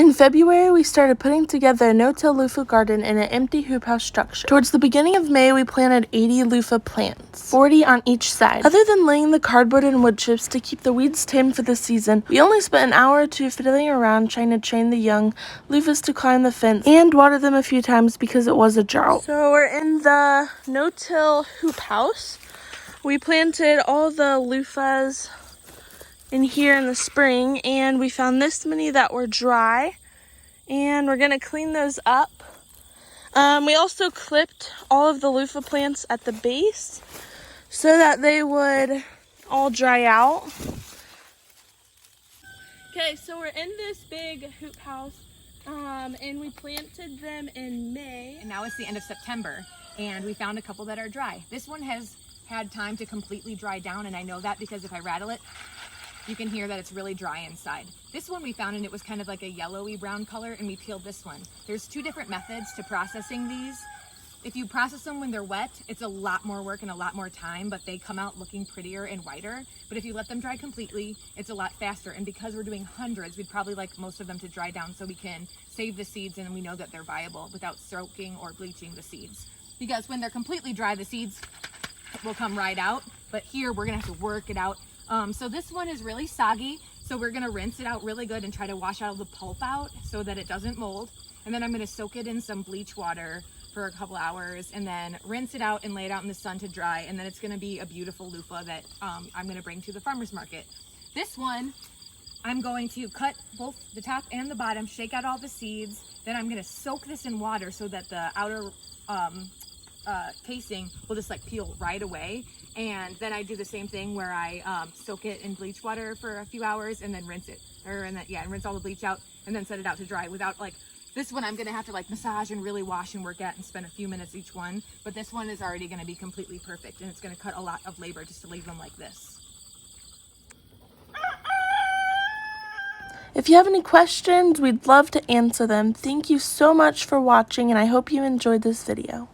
In February, we started putting together a no-till loofah garden in an empty hoop house structure. Towards the beginning of May, we planted 80 loofah plants, 40 on each side. Other than laying the cardboard and wood chips to keep the weeds tamed for the season, we only spent an hour or two fiddling around trying to train the young loofahs to climb the fence and water them a few times because it was a drought. So we're in the no-till hoop house. We planted all the loofahs in here in the spring, and we found this many that were dry, and we're gonna clean those up. We also clipped all of the loofah plants at the base so that they would all dry out. Okay, so we're in this big hoop house, and we planted them in May. And now it's the end of September, and we found a couple that are dry. This one has had time to completely dry down, and I know that because if I rattle it, you can hear that it's really dry inside. This one we found, and it was kind of like a yellowy brown color, and we peeled this one. There's two different methods to processing these. If you process them when they're wet, it's a lot more work and a lot more time, but they come out looking prettier and whiter. But if you let them dry completely, it's a lot faster. And because we're doing hundreds, we'd probably like most of them to dry down so we can save the seeds and we know that they're viable without soaking or bleaching the seeds. Because when they're completely dry, the seeds will come right out. But here we're gonna have to work it out. So this one is really soggy, so we're gonna rinse it out really good and try to wash all the pulp out so that it doesn't mold. And then I'm gonna soak it in some bleach water for a couple hours and then rinse it out and lay it out in the sun to dry. And then it's gonna be a beautiful loofah that I'm gonna bring to the farmer's market. This one, I'm going to cut both the top and the bottom, shake out all the seeds. Then I'm gonna soak this in water so that the outer casing will just like peel right away. And then I do the same thing where I soak it in bleach water for a few hours and then rinse it, and rinse all the bleach out and then set it out to dry. Without like this one, I'm gonna have to like massage and really wash and work at and spend a few minutes each one. But this one is already gonna be completely perfect, and it's gonna cut a lot of labor just to leave them like this. If you have any questions, we'd love to answer them. Thank you so much for watching, and I hope you enjoyed this video.